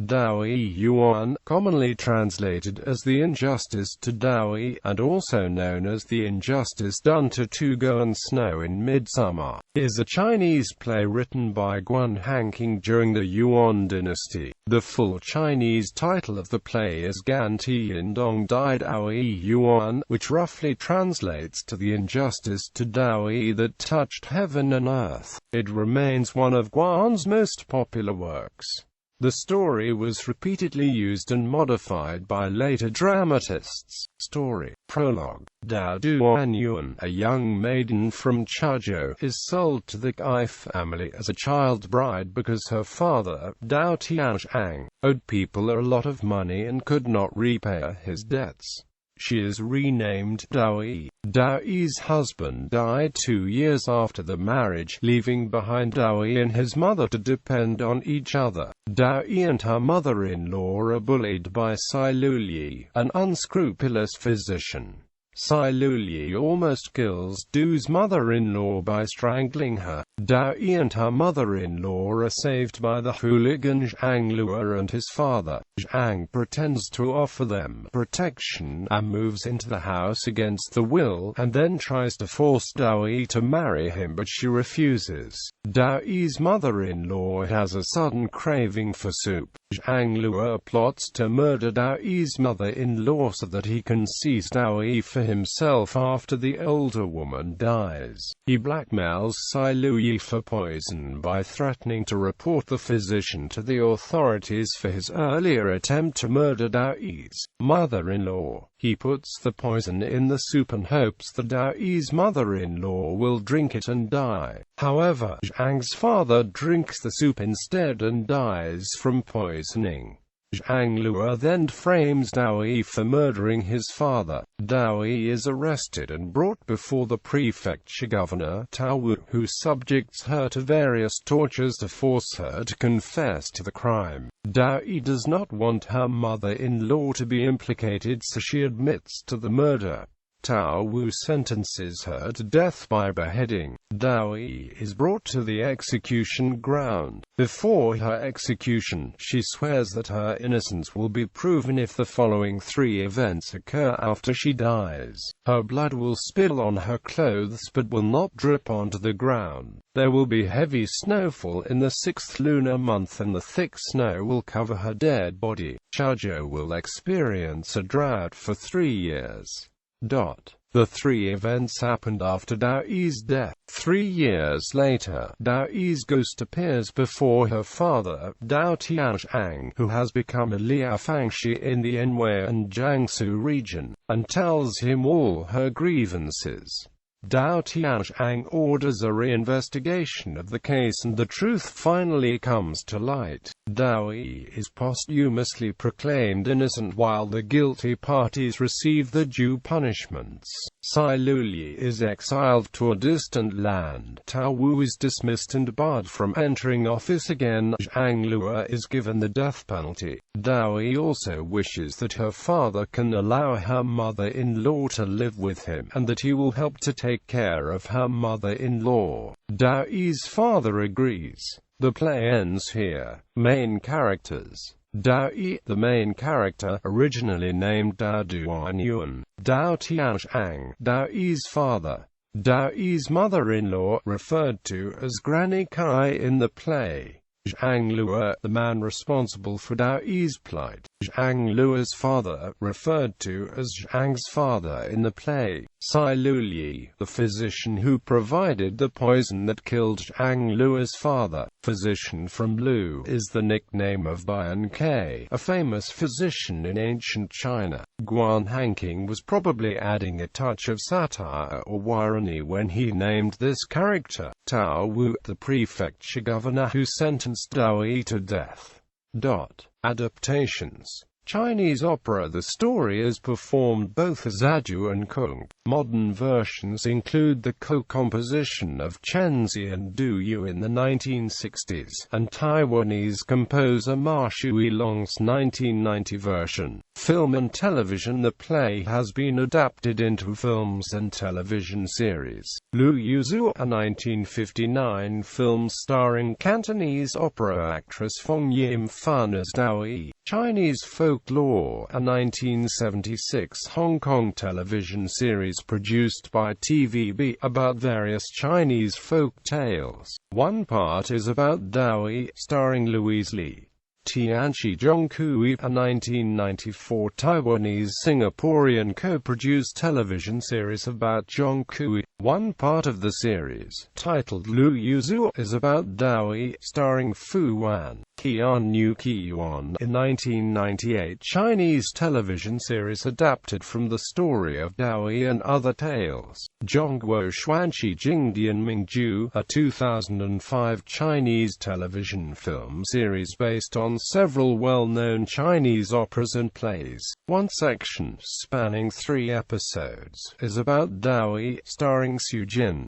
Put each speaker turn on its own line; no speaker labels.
Dou E Yuan, commonly translated as The Injustice to Dou E, and also known as The Injustice Done to Tou Ngo and Snow in Midsummer, is a Chinese play written by Guan Hanqing during the Yuan dynasty. The full Chinese title of the play is Gan Tian Dong Dai Dou E Yuan, which roughly translates to The Injustice to Dou E that Touched Heaven and Earth. It remains one of Guan's most popular works. The story was repeatedly used and modified by later dramatists. Story. Prologue. Dou E Yuan, a young maiden from Chuzhou, is sold to the Guy family as a child bride because her father, Dou Tianzhang, owed people a lot of money and could not repay his debts. She is renamed Dou E. Dou E's husband died 2 years after the marriage, leaving behind Dou E and his mother to depend on each other. Dou E and her mother-in-law are bullied by Cai Luyi, an unscrupulous physician. Cai Luyi almost kills Dou's mother-in-law by strangling her. Dou E and her mother-in-law are saved by the hooligan Zhang Luo and his father. Zhang pretends to offer them protection and moves into the house against the will, and then tries to force Dou E to marry him, but she refuses. Dou E's mother-in-law has a sudden craving for soup. Zhang Luo plots to murder Dou E's mother-in-law so that he can seize Dou E for himself after the older woman dies. He blackmails Cai Luyi for poison by threatening to report the physician to the authorities for his earlier attempt to murder Dou E's mother-in-law. He puts the poison in the soup and hopes that Dou E's mother-in-law will drink it and die. However, Zhang's father drinks the soup instead and dies from poisoning. Zhang Luo then frames Dou E for murdering his father. Dou E is arrested and brought before the prefecture governor, Tao Wu, who subjects her to various tortures to force her to confess to the crime. Dou E does not want her mother-in-law to be implicated, so she admits to the murder. Tao Wu sentences her to death by beheading. Dou E is brought to the execution ground. Before her execution, she swears that her innocence will be proven if the following 3 events occur after she dies. Her blood will spill on her clothes but will not drip onto the ground. There will be heavy snowfall in the 6th lunar month and the thick snow will cover her dead body. Chuzhou will experience a drought for 3 years. The 3 events happened after Dou E's death. 3 years later, Dou E's ghost appears before her father, Dou Tianzhang, who has become a Liafangshi in the Anhui and Jiangsu region, and tells him all her grievances. Dou Tianzhang orders a reinvestigation of the case and the truth finally comes to light. Dou E is posthumously proclaimed innocent while the guilty parties receive the due punishments. Cai Luyi is exiled to a distant land. Tao Wu is dismissed and barred from entering office again. Zhang Luo is given the death penalty. Dou E also wishes that her father can allow her mother-in-law to live with him, and that he will help to take care of her mother-in-law. Dou E's father agrees. The play ends here. Main characters. Dou E, the main character, originally named Dou E Yuan. Dou Tianzhang, Dou E's father. Dou E's mother-in-law, referred to as Granny Kai in the play. Zhang Luo, the man responsible for Dou E's plight. Zhang Luo's father, referred to as Zhang's father in the play. Cai Luyi, the physician who provided the poison that killed Zhang Luo's father. Physician from Lu is the nickname of Guan Hanqing, a famous physician in ancient China. Guan Hanqing was probably adding a touch of satire or irony when he named this character. Tao Wu, the prefecture governor who sentenced Dou E to death. Adaptations. Chinese opera. The story is performed both as Adu and Kung. Modern versions include the co-composition of Chenzi and Dou E Yuan in the 1960s, and Taiwanese composer Ma Shuilong's 1990 version. Film and television. The play has been adapted into films and television series. Lu Yuzu, a 1959 film starring Cantonese opera actress Feng Yim-fan as Dou E. Chinese Folklore, a 1976 Hong Kong television series produced by TVB about various Chinese folk tales. One part is about Dou E, starring Louise Lee. Tian Zhongkui, a 1994 Taiwanese-Singaporean co-produced television series about Zhongkui. One part of the series, titled Lu Yuzu, is about Dou E, starring Fu Wan. Qian Nu Qi Yuan, a 1998 Chinese television series adapted from the story of Dou E and Other Tales. Zhongguo Xuanqi Jingdian Mingju, a 2005 Chinese television film series based on several well-known Chinese operas and plays. One section, spanning 3 episodes, is about Dou E, starring Xu Jin.